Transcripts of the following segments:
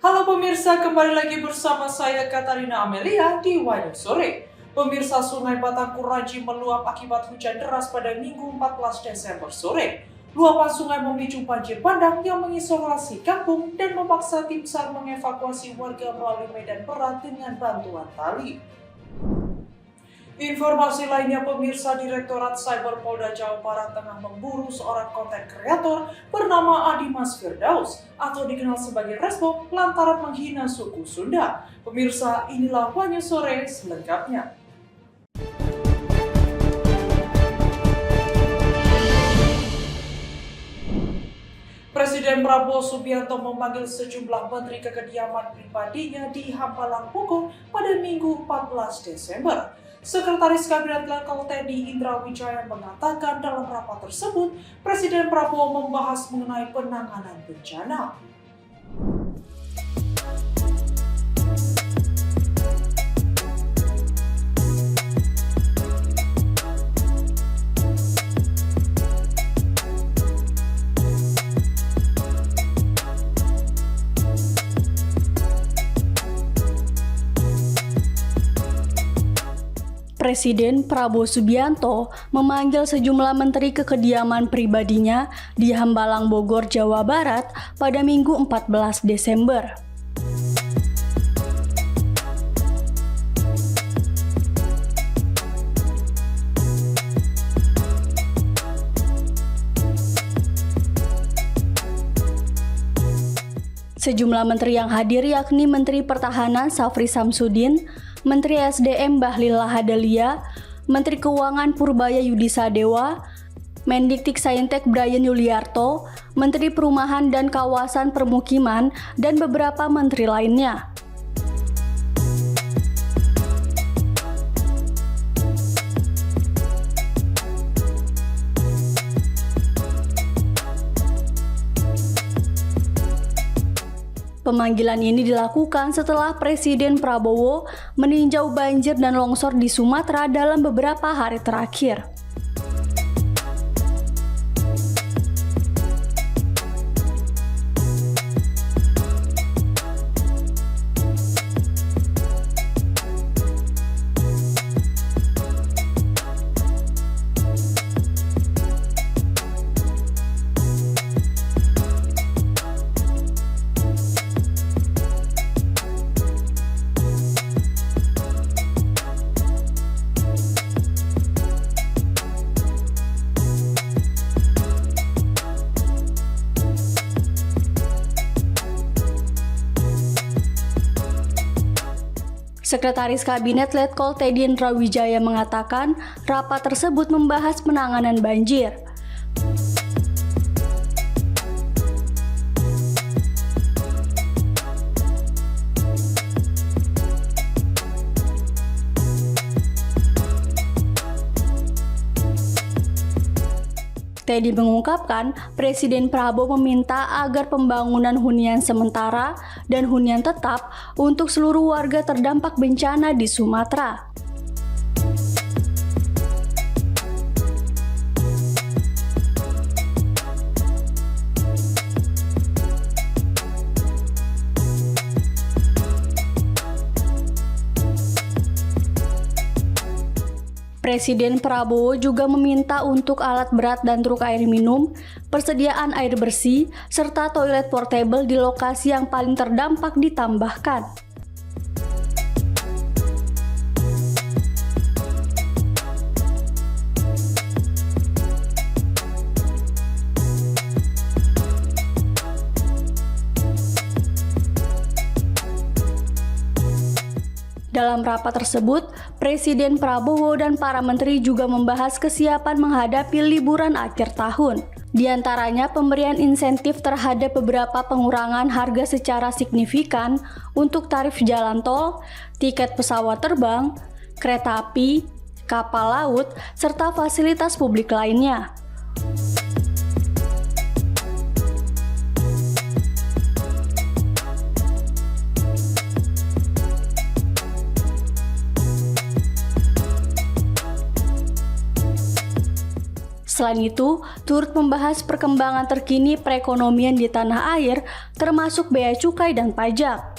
Halo pemirsa, kembali lagi bersama saya Katarina Amelia di Wajah Sore. Pemirsa, Sungai Batang Kuraji meluap akibat hujan deras pada Minggu 14 Desember sore. Luapan sungai memicu banjir bandang yang mengisolasi kampung dan memaksa tim SAR mengevakuasi warga melalui medan berat dengan bantuan tali. Informasi lainnya pemirsa, Direktorat Cyber Polda Jawa Barat tengah memburu seorang konten kreator bernama Adimas Firdaus atau dikenal sebagai Resbo lantaran menghina suku Sunda. Pemirsa, inilah Wajah Sore selengkapnya. Presiden Prabowo Subianto memanggil sejumlah menteri ke kediaman pribadinya di Hambalang, Bogor pada Minggu 14 Desember. Sekretaris Kabinet Letkol TNI Indra Wijaya mengatakan dalam rapat tersebut, Presiden Prabowo membahas mengenai penanganan bencana. Presiden Prabowo Subianto memanggil sejumlah menteri ke kediaman pribadinya di Hambalang, Bogor, Jawa Barat pada Minggu 14 Desember. Sejumlah menteri yang hadir yakni Menteri Pertahanan Syafri Samsudin, Menteri SDM Bahlil Lahadalia, Menteri Keuangan Purbaya Yudisadewa, Mendiktiksaintek Bryan Yuliarto, Menteri Perumahan dan Kawasan Permukiman, dan beberapa menteri lainnya. Pemanggilan ini dilakukan setelah Presiden Prabowo meninjau banjir dan longsor di Sumatera dalam beberapa hari terakhir. Sekretaris Kabinet Letkol TNI Indra Wijaya mengatakan rapat tersebut membahas penanganan banjir. TNI mengungkapkan, Presiden Prabowo meminta agar pembangunan hunian sementara dan hunian tetap untuk seluruh warga terdampak bencana di Sumatera. Presiden Prabowo juga meminta untuk alat berat dan truk air minum, persediaan air bersih, serta toilet portable di lokasi yang paling terdampak ditambahkan. Dalam rapat tersebut, Presiden Prabowo dan para menteri juga membahas kesiapan menghadapi liburan akhir tahun. Di antaranya pemberian insentif terhadap beberapa pengurangan harga secara signifikan untuk tarif jalan tol, tiket pesawat terbang, kereta api, kapal laut, serta fasilitas publik lainnya. Selain itu, turut membahas perkembangan terkini perekonomian di tanah air, termasuk bea cukai dan pajak.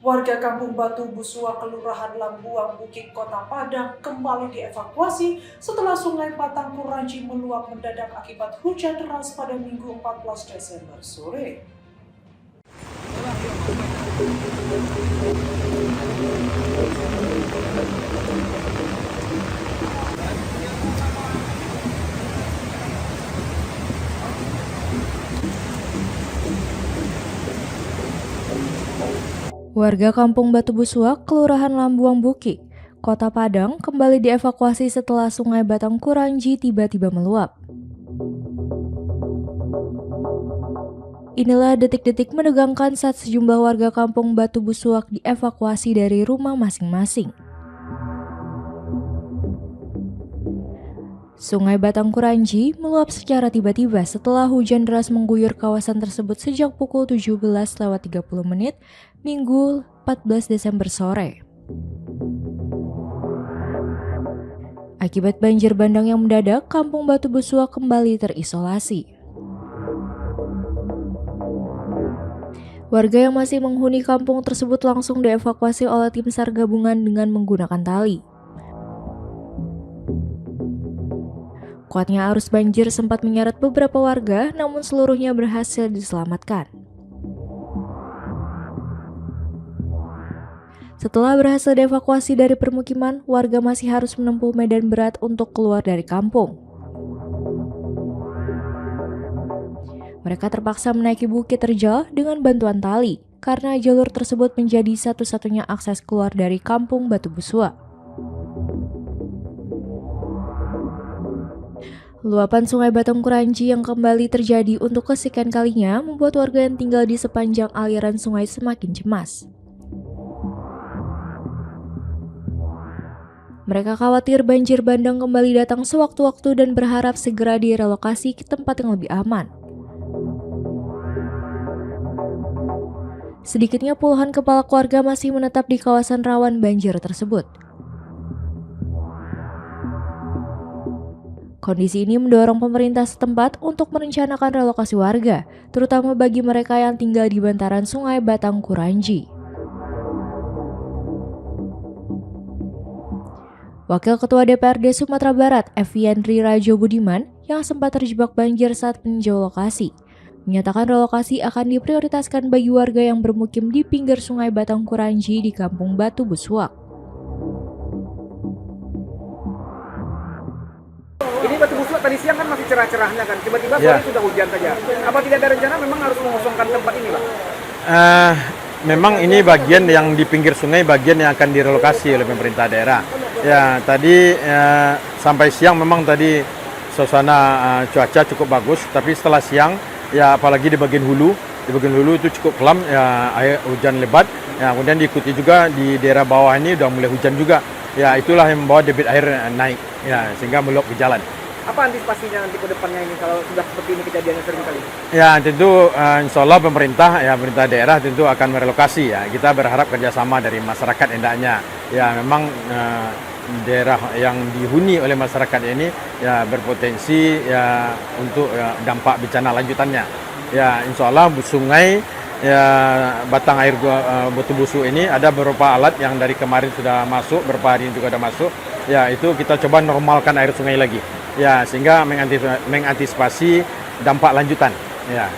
Warga Kampung Batu Busua, Kelurahan Lambuang Bukit, Kota Padang kembali dievakuasi setelah Sungai Batang Kuranci meluap mendadak akibat hujan deras pada Minggu 14 Desember sore. Warga Kampung Batu Busua, Kelurahan Lambuang Bukit, Kota Padang kembali dievakuasi setelah Sungai Batang Kuranci tiba-tiba meluap. Inilah detik-detik menegangkan saat sejumlah warga Kampung Batu Busua dievakuasi dari rumah masing-masing. Sungai Batang Kuranci meluap secara tiba-tiba setelah hujan deras mengguyur kawasan tersebut sejak pukul 17.30 Minggu 14 Desember sore. Akibat banjir bandang yang mendadak, Kampung Batu Busua kembali terisolasi. Warga yang masih menghuni kampung tersebut langsung dievakuasi oleh tim SAR gabungan dengan menggunakan tali. Kuatnya arus banjir sempat menyeret beberapa warga, namun seluruhnya berhasil diselamatkan. Setelah berhasil dievakuasi dari permukiman, warga masih harus menempuh medan berat untuk keluar dari kampung. Mereka terpaksa menaiki bukit terjal dengan bantuan tali, karena jalur tersebut menjadi satu-satunya akses keluar dari Kampung Batu Busua. Luapan Sungai Batang Kuranci yang kembali terjadi untuk kesekian kalinya membuat warga yang tinggal di sepanjang aliran sungai semakin cemas. Mereka khawatir banjir bandang kembali datang sewaktu-waktu dan berharap segera direlokasi ke tempat yang lebih aman. Sedikitnya puluhan kepala keluarga masih menetap di kawasan rawan banjir tersebut. Kondisi ini mendorong pemerintah setempat untuk merencanakan relokasi warga, terutama bagi mereka yang tinggal di bantaran Sungai Batang Kuranci. Wakil Ketua DPRD Sumatera Barat, Eviandri Rajo Budiman, yang sempat terjebak banjir saat meninjau lokasi, menyatakan relokasi akan diprioritaskan bagi warga yang bermukim di pinggir Sungai Batang Kuranci di Kampung Batu Busua. Ini Batu Busua tadi siang kan masih cerah-cerahnya kan, tiba-tiba sore sudah hujan saja. Apa tidak ada rencana memang harus mengosongkan tempat ini, Pak? Memang ini bagian yang di pinggir sungai, bagian yang akan direlokasi oleh pemerintah daerah. Ya, tadi sampai siang memang tadi suasana cuaca cukup bagus, tapi setelah siang, ya apalagi di bagian hulu itu cukup kelam, ya air hujan lebat. Ya, kemudian diikuti juga di daerah bawah ini udah mulai hujan juga. Ya, itulah yang membawa debit air naik, ya sehingga meluap ke jalan. Apa antisipasinya nanti ke depannya ini kalau sudah seperti ini kejadiannya sering kali? Ya, tentu insya Allah pemerintah daerah tentu akan merelokasi ya. Kita berharap kerjasama dari masyarakat hendaknya. Ya, memang daerah yang dihuni oleh masyarakat ini ya berpotensi ya untuk dampak bencana lanjutannya. Ya, insya Allah sungai ya batang air Batu Busua ini ada beberapa alat yang dari kemarin sudah masuk, beberapa hari juga sudah masuk. Ya, itu kita coba normalkan air sungai lagi. Ya, sehingga mengantisipasi dampak lanjutan. Ya.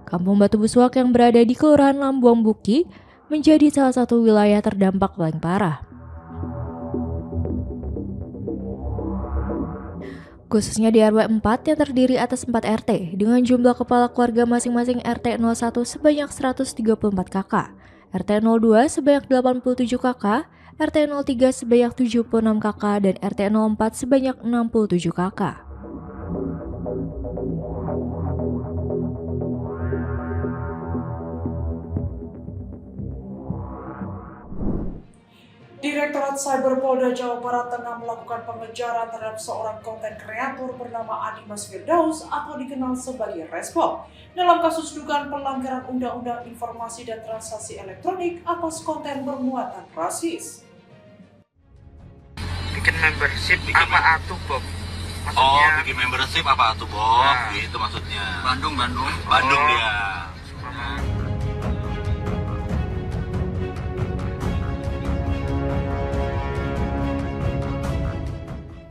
Kampung Batu Busua yang berada di Kelurahan Lambuang Bukit, menjadi salah satu wilayah terdampak paling parah. Khususnya di RW 4 yang terdiri atas 4 RT dengan jumlah kepala keluarga masing-masing RT 01 sebanyak 134 kakak, RT 02 sebanyak 87 kakak, RT 03 sebanyak 76 kakak, dan RT 04 sebanyak 67 kakak. Direktorat Cyber Polda Jawa Barat tengah melakukan pengejaran terhadap seorang konten kreator bernama Adimas Firdaus atau dikenal sebagai Resbob dalam kasus dugaan pelanggaran Undang-Undang Informasi dan Transaksi Elektronik atas konten bermuatan rasis. Bikin membership apa atuh Bob? Maksudnya, bikin membership apa tuh Bob? Nah. Gitu maksudnya. Bandung. Bandung Oh. dia.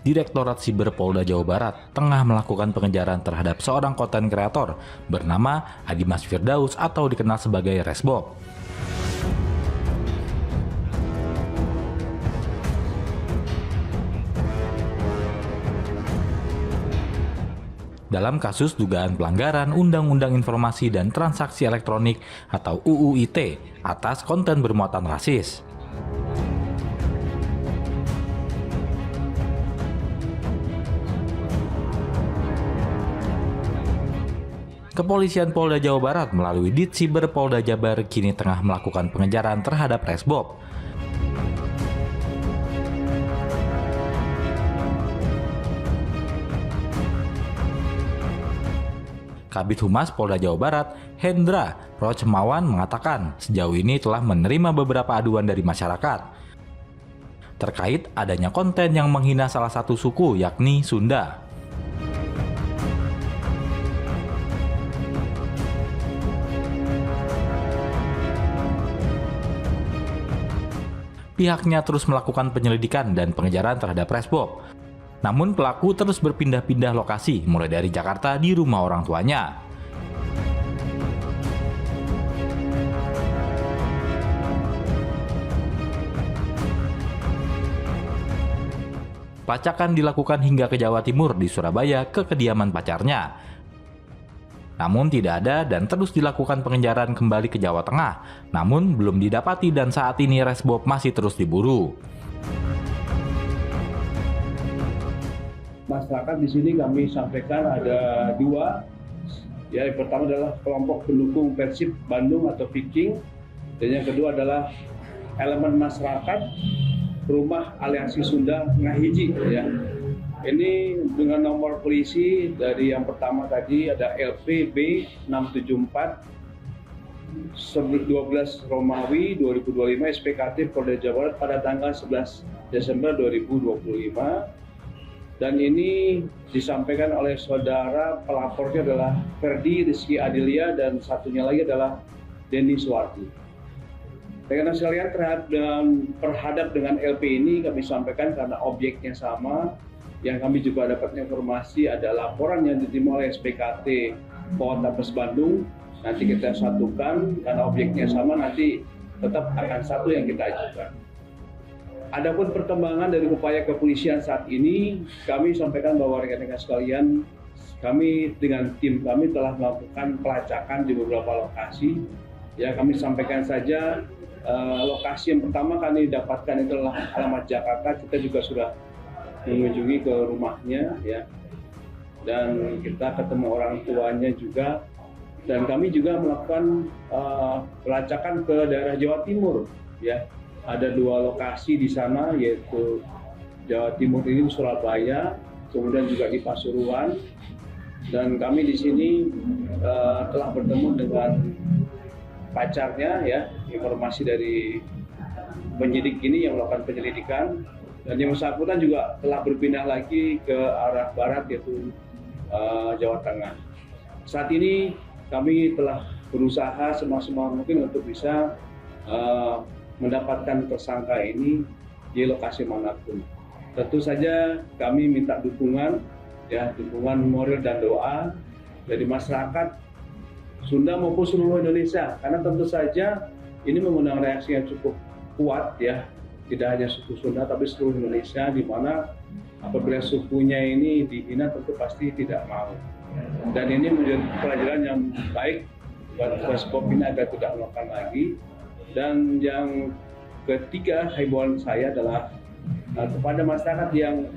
Direktorat Siber Polda Jawa Barat tengah melakukan pengejaran terhadap seorang konten kreator bernama Adimas Firdaus atau dikenal sebagai Resbob. Dalam kasus dugaan pelanggaran Undang-Undang Informasi dan Transaksi Elektronik atau UU ITE atas konten bermuatan rasis. Kepolisian Polda Jawa Barat melalui Ditsiber Polda Jabar kini tengah melakukan pengejaran terhadap Resbob. Kabid Humas Polda Jawa Barat, Hendra Rochemawan mengatakan sejauh ini telah menerima beberapa aduan dari masyarakat terkait adanya konten yang menghina salah satu suku yakni Sunda. Pihaknya terus melakukan penyelidikan dan pengejaran terhadap Resbob. Namun pelaku terus berpindah-pindah lokasi, mulai dari Jakarta di rumah orang tuanya. Pelacakan dilakukan hingga ke Jawa Timur di Surabaya ke kediaman pacarnya. Namun tidak ada dan terus dilakukan pengejaran kembali ke Jawa Tengah. Namun belum didapati dan saat ini Resbob masih terus diburu. Masyarakat di sini kami sampaikan ada dua. Ya, yang pertama adalah kelompok pendukung Persib Bandung atau Viking, dan yang kedua adalah elemen masyarakat Rumah Aliansi Sunda Ngahiji. Ya. Ini dengan nomor polisi dari yang pertama tadi ada LPB 674 12 Romawi 2025 SPKT Polda Jawa Barat pada tanggal 11 Desember 2025. Dan ini disampaikan oleh saudara pelapornya adalah Ferdi Rizky Adilia dan satunya lagi adalah Denny Suwardi. Rekan sekalian, terhadap dengan LP ini kami sampaikan karena objeknya sama. Yang kami juga dapat informasi ada laporan yang diterima oleh SPKT Polres Bandung. Nanti kita satukan karena objeknya sama, nanti tetap akan satu yang kita ajukan. Adapun perkembangan dari upaya kepolisian saat ini, kami sampaikan bahwa rekan-rekan sekalian, kami dengan tim kami telah melakukan pelacakan di beberapa lokasi. Ya, kami sampaikan saja lokasi yang pertama kami dapatkan itu adalah alamat Jakarta. Kita juga sudah mengunjungi ke rumahnya, ya, dan kita ketemu orang tuanya juga. Dan kami juga melakukan pelacakan ke daerah Jawa Timur, ya. Ada dua lokasi di sana, yaitu Jawa Timur ini di Surabaya, kemudian juga di Pasuruan. Dan kami di sini telah bertemu dengan pacarnya, ya, informasi dari penyidik ini yang melakukan penyelidikan. Dan yang bersangkutan juga telah berpindah lagi ke arah barat, yaitu Jawa Tengah. Saat ini kami telah berusaha semaksimal mungkin untuk bisa mendapatkan tersangka ini di lokasi manapun. Tentu saja kami minta dukungan, ya, dukungan moral dan doa dari masyarakat Sunda maupun seluruh Indonesia, karena tentu saja ini mengundang reaksi yang cukup kuat ya, tidak hanya suku Sunda tapi seluruh Indonesia, di mana apabila sukunya ini dihina tentu pasti tidak mau. Dan ini menjadi pelajaran yang baik buat Reskop ini agar tidak melakukan lagi. Dan yang ketiga, himbauan saya adalah kepada masyarakat yang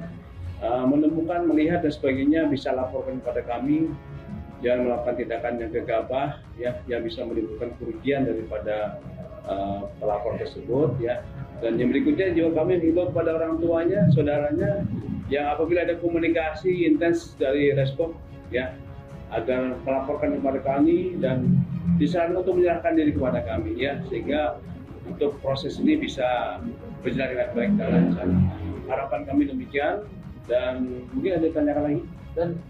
menemukan, melihat dan sebagainya bisa laporkan kepada kami. Jangan melakukan tindakan yang gegabah ya, yang bisa menimbulkan kerugian daripada pelapor tersebut ya. Dan yang berikutnya juga kami himbau kepada orang tuanya, saudaranya yang apabila ada komunikasi intens dari Reskop ya, agar melaporkan kepada kami dan disarankan untuk menyerahkan diri kepada kami ya, sehingga untuk proses ini bisa berjalan dengan baik dan lancar. Harapan kami demikian, dan mungkin ada tanyakan lagi. Dan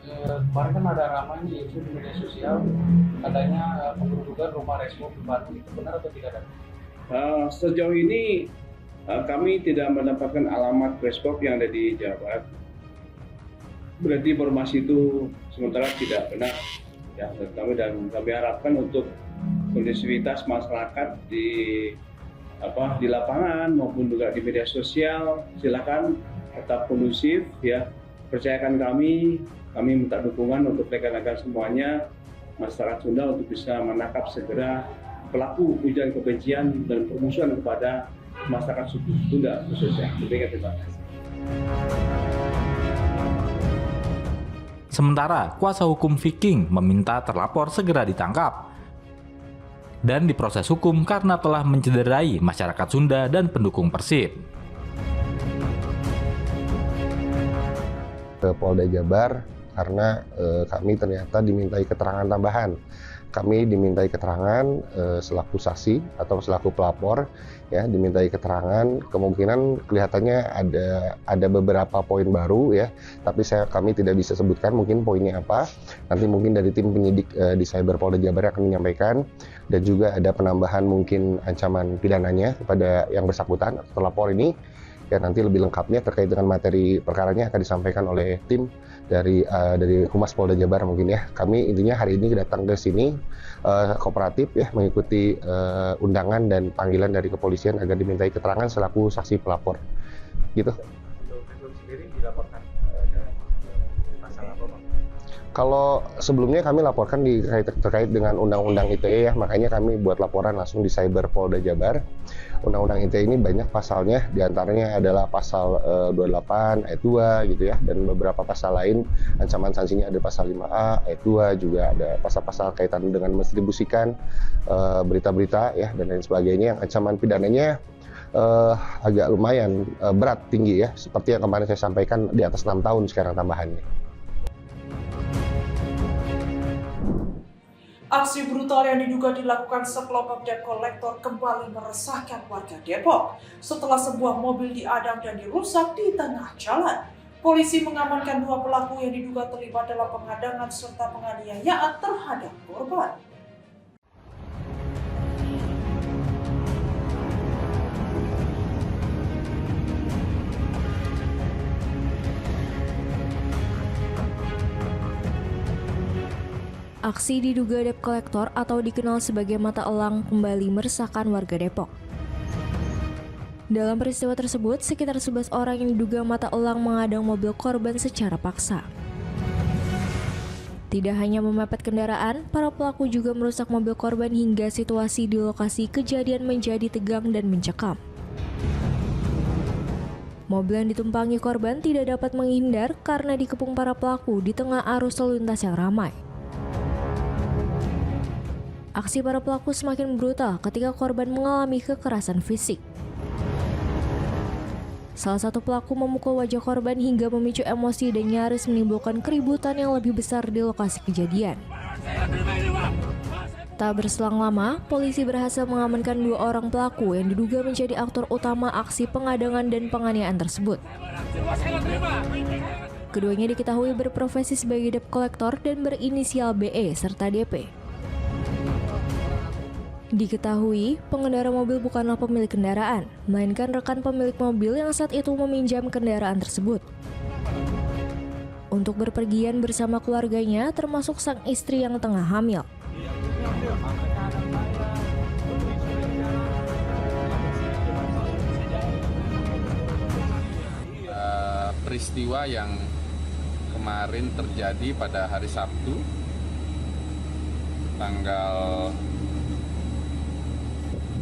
kemarin kan ada ramai nih isu di media sosial, katanya pengerudukan rumah Reskop di Bandung, itu benar atau tidak? Sejauh ini kami tidak mendapatkan alamat Reskop yang ada di Jawa Barat. Berarti informasi itu sementara tidak benar ya, dan kami harapkan untuk kondisivitas masyarakat di lapangan maupun juga di media sosial, silakan tetap kondusif ya. Percayakan kami minta dukungan untuk rekan-rekan semuanya masyarakat Sunda untuk bisa menangkap segera pelaku ujaran kebencian dan permusuhan kepada masyarakat suku Sunda khususnya. Terima kasih. Sementara kuasa hukum Viking meminta terlapor segera ditangkap dan diproses hukum karena telah mencederai masyarakat Sunda dan pendukung Persib. Ke Polda Jabar karena kami ternyata dimintai keterangan tambahan. Kami dimintai keterangan selaku saksi atau selaku pelapor ya, dimintai keterangan, kemungkinan kelihatannya ada beberapa poin baru ya, tapi kami tidak bisa sebutkan mungkin poinnya apa. Nanti mungkin dari tim penyidik di Cyber Polda Jabar akan menyampaikan, dan juga ada penambahan mungkin ancaman pidananya kepada yang bersangkutan atau pelapor ini. Ya, nanti lebih lengkapnya terkait dengan materi perkaranya akan disampaikan oleh tim dari Humas Polda Jabar mungkin ya. Kami intinya hari ini datang ke sini kooperatif ya, mengikuti undangan dan panggilan dari kepolisian agar dimintai keterangan selaku saksi pelapor. Gitu. Untuk sendiri dilaporkan dalam masalah apa, Bang? Kalau sebelumnya kami laporkan terkait dengan Undang-Undang ITE ya, makanya kami buat laporan langsung di Cyber Polda Jabar. Undang-Undang ITE ini banyak pasalnya, diantaranya adalah pasal 28 ayat 2 gitu ya, dan beberapa pasal lain. Ancaman sanksinya ada pasal 5A ayat 2, juga ada pasal-pasal kaitan dengan mendistribusikan berita-berita ya dan lain sebagainya. Yang ancaman pidananya agak lumayan berat, tinggi ya, seperti yang kemarin saya sampaikan, di atas 6 tahun sekarang tambahannya. Aksi brutal yang diduga dilakukan sekelompok debt collector kembali meresahkan warga Depok setelah sebuah mobil diadang dan dirusak di tengah jalan. Polisi mengamankan 2 pelaku yang diduga terlibat dalam pengadangan serta penganiayaan terhadap korban. Aksi diduga debt collector atau dikenal sebagai mata elang kembali meresahkan warga Depok. Dalam peristiwa tersebut, sekitar 11 orang yang diduga mata elang mengadang mobil korban secara paksa. Tidak hanya memepet kendaraan, para pelaku juga merusak mobil korban hingga situasi di lokasi kejadian menjadi tegang dan mencekam. Mobil yang ditumpangi korban tidak dapat menghindar karena dikepung para pelaku di tengah arus lalu lintas yang ramai. Aksi para pelaku semakin brutal ketika korban mengalami kekerasan fisik. Salah satu pelaku memukul wajah korban hingga memicu emosi dan nyaris menimbulkan keributan yang lebih besar di lokasi kejadian. Tak berselang lama, polisi berhasil mengamankan 2 orang pelaku yang diduga menjadi aktor utama aksi pengadangan dan penganiayaan tersebut. Keduanya diketahui berprofesi sebagai debt collector dan berinisial BE serta DP. Diketahui, pengendara mobil bukanlah pemilik kendaraan, melainkan rekan pemilik mobil yang saat itu meminjam kendaraan tersebut. Untuk berpergian bersama keluarganya, termasuk sang istri yang tengah hamil. peristiwa yang kemarin terjadi pada hari Sabtu tanggal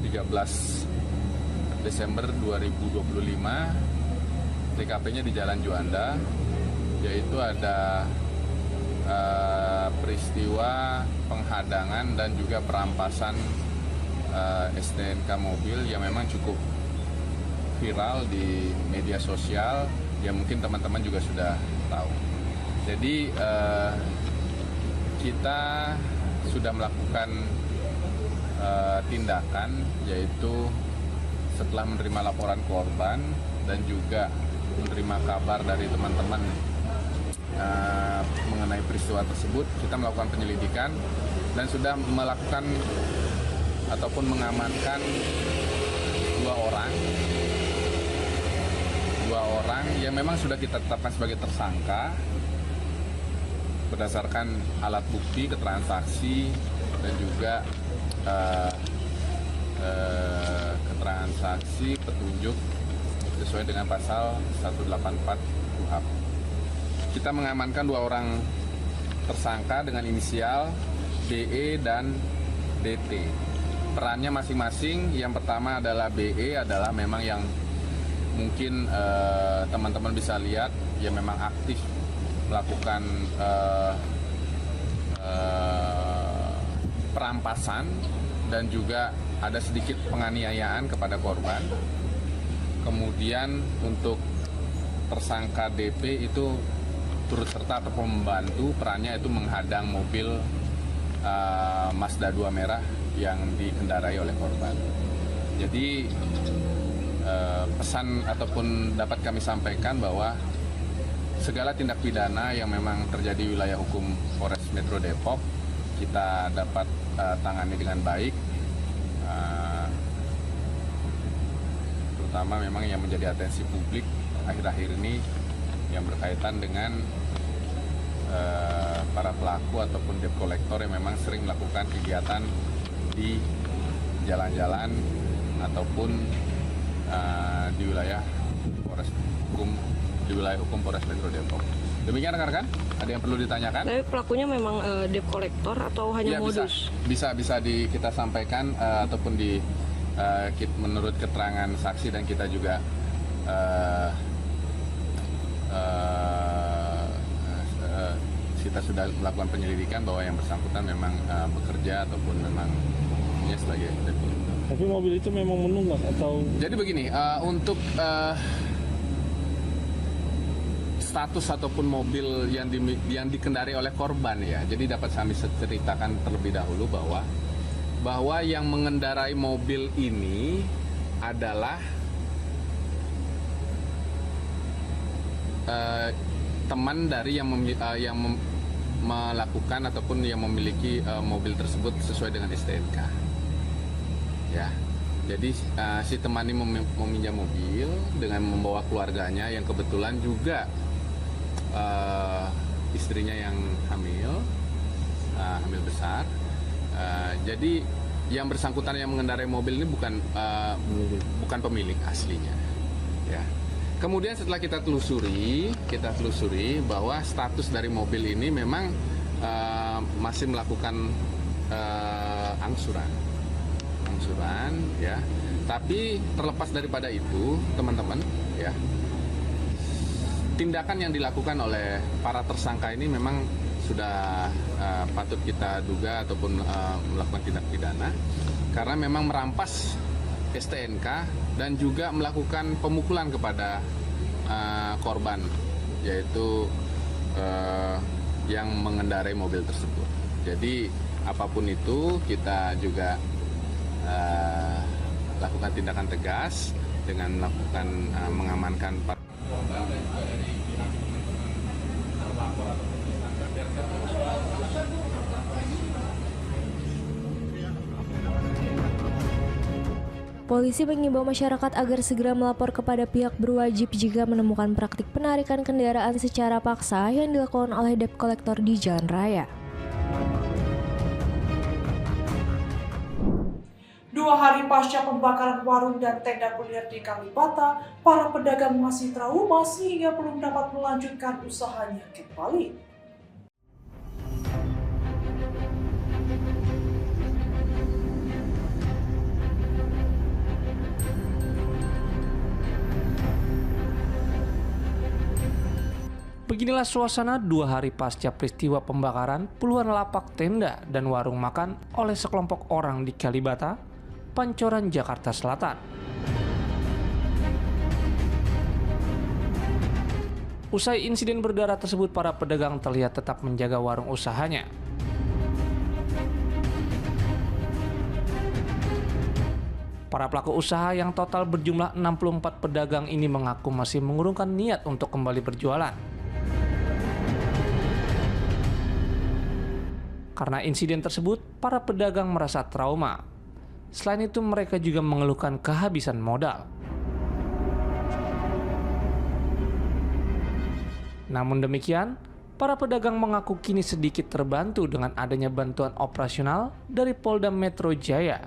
13 Desember 2025. TKP-nya di Jalan Juanda, yaitu ada peristiwa penghadangan dan juga perampasan STNK mobil yang memang cukup viral di media sosial, ya mungkin teman-teman juga sudah tahu. Jadi kita sudah melakukan tindakan, yaitu setelah menerima laporan korban dan juga menerima kabar dari teman-teman mengenai peristiwa tersebut, kita melakukan penyelidikan dan sudah melakukan ataupun mengamankan dua orang yang memang sudah kita tetapkan sebagai tersangka berdasarkan alat bukti, keterangan saksi dan juga keterangan saksi petunjuk sesuai dengan pasal 184 KUHP. Kita mengamankan dua orang tersangka dengan inisial BE dan DT. Perannya masing-masing, yang pertama adalah BE adalah memang yang mungkin teman-teman bisa lihat, ya memang aktif melakukan perampasan dan juga ada sedikit penganiayaan kepada korban. Kemudian untuk tersangka DP itu turut serta atau membantu, perannya itu menghadang mobil Mazda 2 merah yang dikendarai oleh korban. Jadi pesan ataupun dapat kami sampaikan bahwa segala tindak pidana yang memang terjadi di wilayah hukum Polres Metro Depok kita dapat tangani dengan baik, terutama memang yang menjadi atensi publik akhir-akhir ini yang berkaitan dengan para pelaku ataupun debt collector yang memang sering melakukan kegiatan di jalan-jalan ataupun di wilayah hukum Polres Metro Depok. Demikian rekan-rekan, ada yang perlu ditanyakan? Tapi pelakunya memang debt collector atau hanya ya, modus? Bisa kita sampaikan ataupun menurut keterangan saksi, dan kita juga kita sudah melakukan penyelidikan bahwa yang bersangkutan memang bekerja ataupun memang sebagai debt collector. Tapi mobil itu memang menunggak atau? Jadi begini, untuk status ataupun mobil yang dikendarai oleh korban ya, jadi dapat kami ceritakan terlebih dahulu bahwa yang mengendarai mobil ini adalah teman dari yang melakukan ataupun yang memiliki mobil tersebut sesuai dengan STNK. Ya, jadi si teman ini meminjam mobil dengan membawa keluarganya yang kebetulan juga istrinya yang hamil besar. Jadi yang bersangkutan yang mengendarai mobil ini bukan pemilik aslinya. Ya. Kemudian setelah kita telusuri bahwa status dari mobil ini memang masih melakukan angsuran ya. Tapi terlepas daripada itu, teman-teman ya, tindakan yang dilakukan oleh para tersangka ini memang sudah patut kita duga ataupun melakukan tindak pidana karena memang merampas STNK dan juga melakukan pemukulan kepada korban, yaitu yang mengendarai mobil tersebut. Jadi apapun itu kita juga lakukan tindakan tegas dengan melakukan mengamankan korban dan juga dari pihak terlapor atau tersangka. Polisi mengimbau masyarakat agar segera melapor kepada pihak berwajib jika menemukan praktik penarikan kendaraan secara paksa yang dilakukan oleh debt collector di jalan raya. 2 hari pasca pembakaran warung dan tenda kuliner di Kalibata, para pedagang masih trauma sehingga belum dapat melanjutkan usahanya kembali. Beginilah suasana 2 hari pasca peristiwa pembakaran puluhan lapak tenda dan warung makan oleh sekelompok orang di Kalibata, Pancoran, Jakarta Selatan. Usai insiden berdarah tersebut, para pedagang terlihat tetap menjaga warung usahanya. Para pelaku usaha yang total berjumlah 64 pedagang ini mengaku masih mengurungkan niat untuk kembali berjualan. Karena insiden tersebut, para pedagang merasa trauma. Selain itu, mereka juga mengeluhkan kehabisan modal. Namun demikian, para pedagang mengaku kini sedikit terbantu dengan adanya bantuan operasional dari Polda Metro Jaya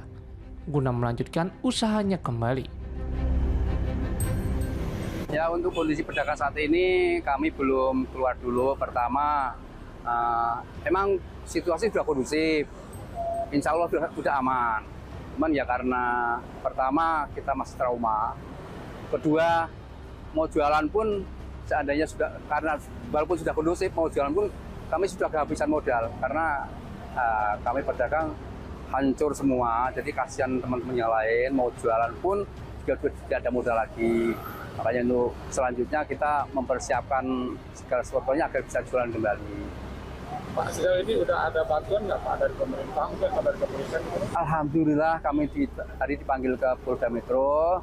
guna melanjutkan usahanya kembali. Ya, untuk kondisi pedagang saat ini kami belum keluar dulu. Pertama, emang situasi sudah kondusif, insya Allah sudah aman. Cuman ya karena pertama kita masih trauma, kedua mau jualan pun seandainya sudah, karena walaupun sudah kondusif mau jualan pun kami sudah kehabisan modal karena kami pedagang hancur semua. Jadi kasihan teman-teman yang lain mau jualan pun juga tidak ada modal lagi. Makanya untuk selanjutnya kita mempersiapkan segala sesuatunya agar bisa jualan kembali. Pak, sejauh ini udah ada bantuan nggak Pak dari pemerintah, mungkin dari kepolisian? Alhamdulillah kami tadi dipanggil ke Polda Metro.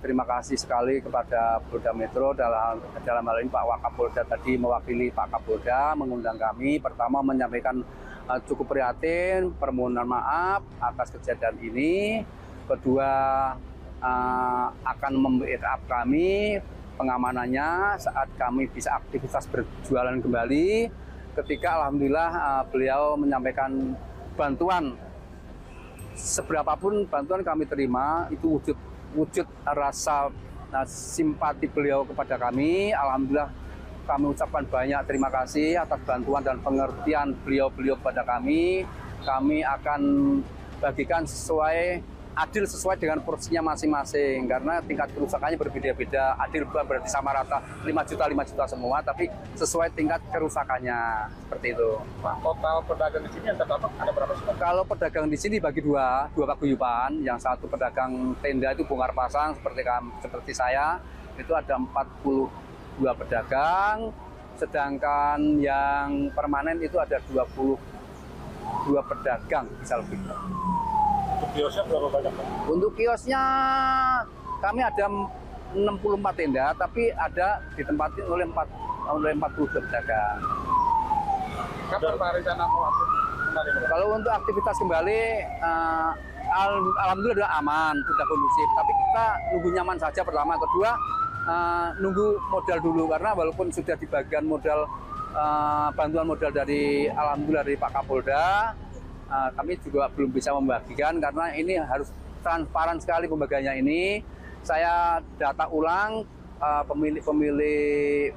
Terima kasih sekali kepada Polda Metro dalam hal ini Pak Wakapolda tadi mewakili Pak Kapolda mengundang kami. Pertama menyampaikan cukup prihatin, permohonan maaf atas kejadian ini. Kedua akan membackup kami pengamanannya saat kami bisa aktivitas berjualan kembali. Ketika alhamdulillah beliau menyampaikan bantuan, seberapapun bantuan kami terima itu wujud rasa simpati beliau kepada kami. Alhamdulillah kami ucapkan banyak terima kasih atas bantuan dan pengertian beliau kepada kami. Kami akan bagikan adil sesuai dengan porsinya masing-masing karena tingkat kerusakannya berbeda-beda. Adil bukan berarti sama rata 5 juta semua, tapi sesuai tingkat kerusakannya seperti itu. Pak, total pedagang di sini yang terdampak ada berapa sih? Kalau pedagang di sini bagi dua paguyuban. Yang satu pedagang tenda itu bongkar pasang seperti saya, itu ada 42 pedagang, sedangkan yang permanen itu ada 22 pedagang bisa lebih. Untuk kiosnya berapa banyak Pak? Untuk kiosnya kami ada 64 tenda, tapi ada ditempatin oleh 40 pedagang. Kapan Pak rencana mau kembali? Kalau untuk aktivitas kembali, alhamdulillah sudah aman, sudah kondusif. Tapi kita nunggu nyaman saja pertama. Kedua, nunggu modal dulu karena walaupun sudah dibagikan modal bantuan modal dari alhamdulillah dari Pak Kapolda. Kami juga belum bisa membagikan karena ini harus transparan sekali pembagiannya ini. Saya data ulang pemilik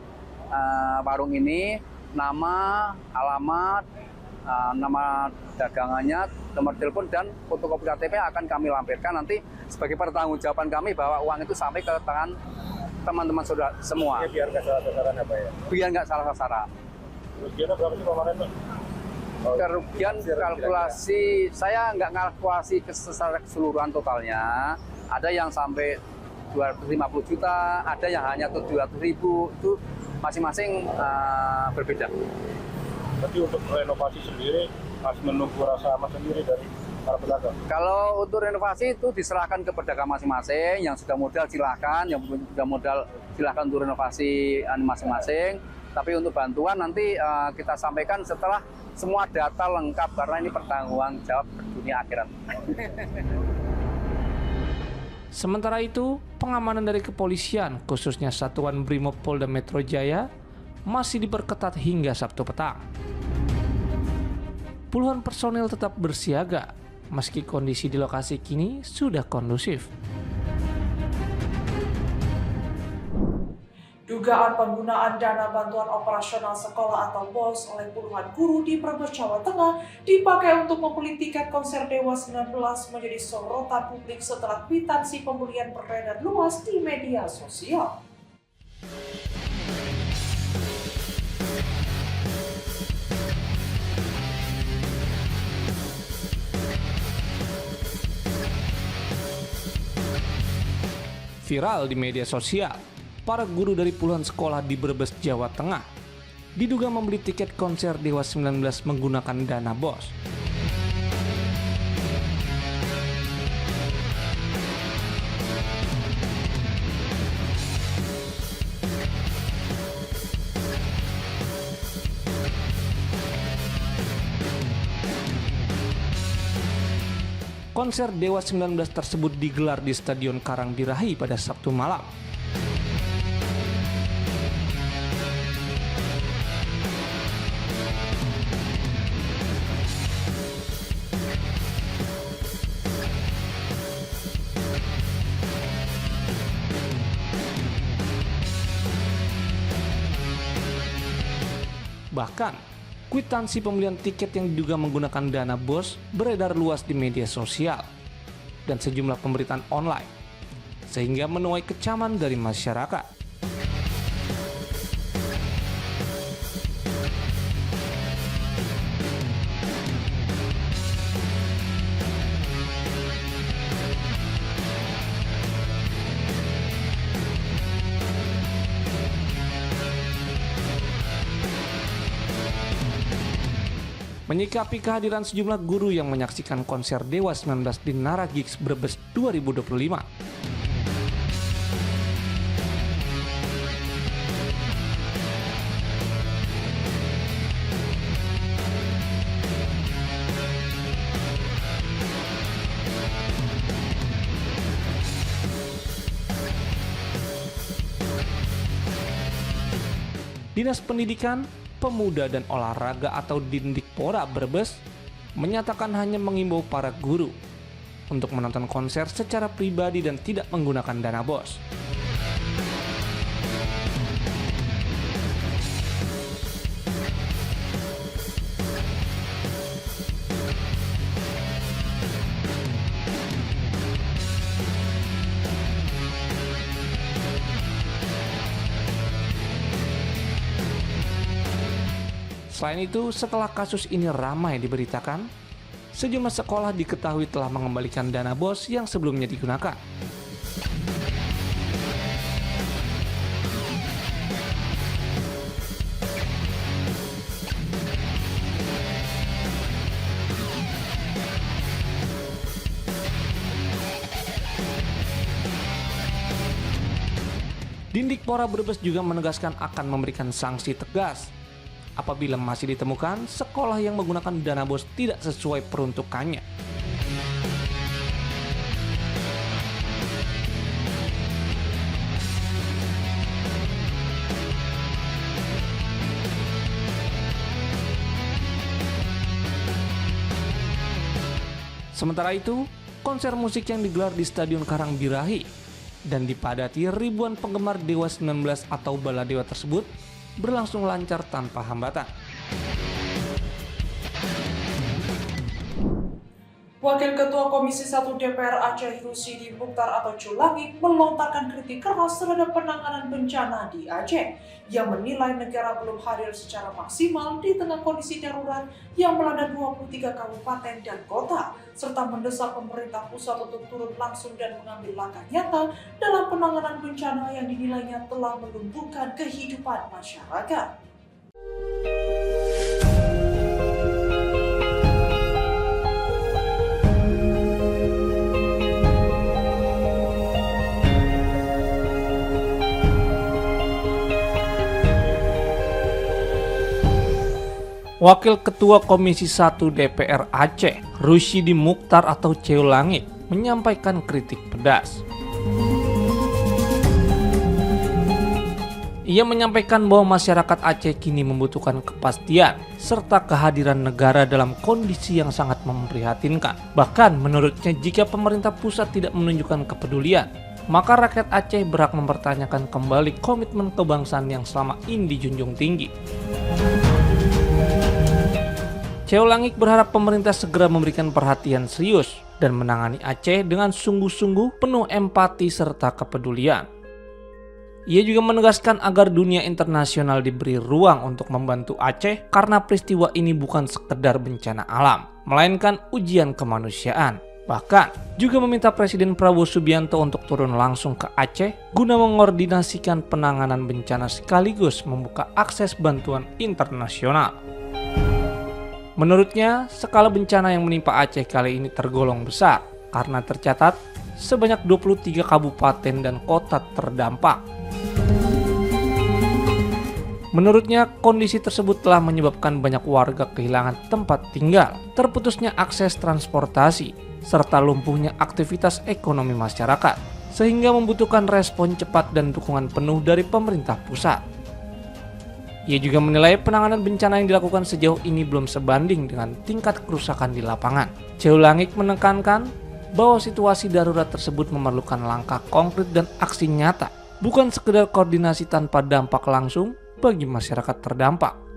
warung ini, nama, alamat, nama dagangannya, nomor telepon dan fotokopi KTP akan kami lampirkan nanti sebagai pertanggungjawaban kami bahwa uang itu sampai ke tangan teman-teman saudara semua. Ya, biar nggak salah sasaran apa ya? Biar nggak salah sasaran. Kerugiannya berapa sih kemarin Pak? Kerugian kalkulasi, saya nggak kalkulasi secara keseluruhan totalnya. Ada yang sampai 250 juta, ada yang hanya 700.000, itu masing-masing berbeda. Tapi untuk renovasi sendiri, masih menunggu rasa aman sendiri dari para pedagang? Kalau untuk renovasi itu diserahkan ke pedagang masing-masing, yang sudah modal silahkan, yang sudah modal silahkan untuk renovasi masing-masing. Tapi untuk bantuan nanti kita sampaikan setelah semua data lengkap karena ini pertanggungan jawab dunia akhirat. Sementara itu, pengamanan dari kepolisian, khususnya Satuan Brimob Polda Metro Jaya, masih diperketat hingga Sabtu petang. Puluhan personil tetap bersiaga meski kondisi di lokasi kini sudah kondusif. Dugaan penggunaan dana bantuan operasional sekolah atau BOS oleh puluhan guru di Brebes, Jawa Tengah dipakai untuk membeli tiket konser Dewa 19 menjadi sorotan publik setelah kwitansi pembelian beredar luas di media sosial. Viral di media sosial, para guru dari puluhan sekolah di Brebes, Jawa Tengah diduga membeli tiket konser Dewa 19 menggunakan dana BOS. Konser Dewa 19 tersebut digelar di Stadion Karangbirahi pada Sabtu malam. Bahkan, kwitansi pembelian tiket yang diduga menggunakan dana BOS beredar luas di media sosial dan sejumlah pemberitaan online, sehingga menuai kecaman dari masyarakat. Menyikapi kehadiran sejumlah guru yang menyaksikan konser Dewa 19 di Nara Gigs Brebes 2025. Dinas Pendidikan, Pemuda dan Olahraga atau Dindikpora Brebes menyatakan hanya mengimbau para guru untuk menonton konser secara pribadi dan tidak menggunakan dana BOS. Selain itu, setelah kasus ini ramai diberitakan, sejumlah sekolah diketahui telah mengembalikan dana BOS yang sebelumnya digunakan. Dindikpora Brebes juga menegaskan akan memberikan sanksi tegas apabila masih ditemukan sekolah yang menggunakan dana BOS tidak sesuai peruntukannya. Sementara itu, konser musik yang digelar di Stadion Karangbirahi dan dipadati ribuan penggemar Dewa 19 atau Baladewa tersebut berlangsung lancar tanpa hambatan. Wakil Ketua Komisi 1 DPR Aceh Rusidi Mukhtar atau Culangit melontarkan kritik keras terhadap penanganan bencana di Aceh yang menilai negara belum hadir secara maksimal di tengah kondisi darurat yang melanda 23 kabupaten dan kota, serta mendesak pemerintah pusat untuk turun langsung dan mengambil langkah nyata dalam penanganan bencana yang dinilainya telah melumpuhkan kehidupan masyarakat. Wakil Ketua Komisi 1 DPR Aceh, Rusidi Mukhtar atau Culangit, menyampaikan kritik pedas. Ia menyampaikan bahwa masyarakat Aceh kini membutuhkan kepastian serta kehadiran negara dalam kondisi yang sangat memprihatinkan. Bahkan menurutnya jika pemerintah pusat tidak menunjukkan kepedulian, maka rakyat Aceh berhak mempertanyakan kembali komitmen kebangsaan yang selama ini dijunjung tinggi. Cheo Langik berharap pemerintah segera memberikan perhatian serius dan menangani Aceh dengan sungguh-sungguh penuh empati serta kepedulian. Ia juga menegaskan agar dunia internasional diberi ruang untuk membantu Aceh karena peristiwa ini bukan sekedar bencana alam, melainkan ujian kemanusiaan. Bahkan juga meminta Presiden Prabowo Subianto untuk turun langsung ke Aceh guna mengordinasikan penanganan bencana sekaligus membuka akses bantuan internasional. Menurutnya, skala bencana yang menimpa Aceh kali ini tergolong besar karena tercatat sebanyak 23 kabupaten dan kota terdampak. Menurutnya, kondisi tersebut telah menyebabkan banyak warga kehilangan tempat tinggal, terputusnya akses transportasi, serta lumpuhnya aktivitas ekonomi masyarakat, sehingga membutuhkan respon cepat dan dukungan penuh dari pemerintah pusat. Ia juga menilai penanganan bencana yang dilakukan sejauh ini belum sebanding dengan tingkat kerusakan di lapangan. Cheo Langik menekankan bahwa situasi darurat tersebut memerlukan langkah konkret dan aksi nyata, bukan sekedar koordinasi tanpa dampak langsung bagi masyarakat terdampak.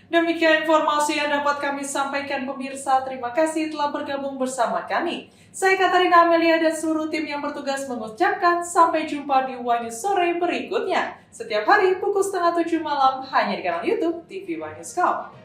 Demikian informasi yang dapat kami sampaikan pemirsa. Terima kasih telah bergabung bersama kami. Saya Katarina Amelia dan seluruh tim yang bertugas mengucapkan sampai jumpa di Wanyus sore berikutnya. Setiap hari pukul 6:30 malam hanya di kanal YouTube TV Wanyus.com.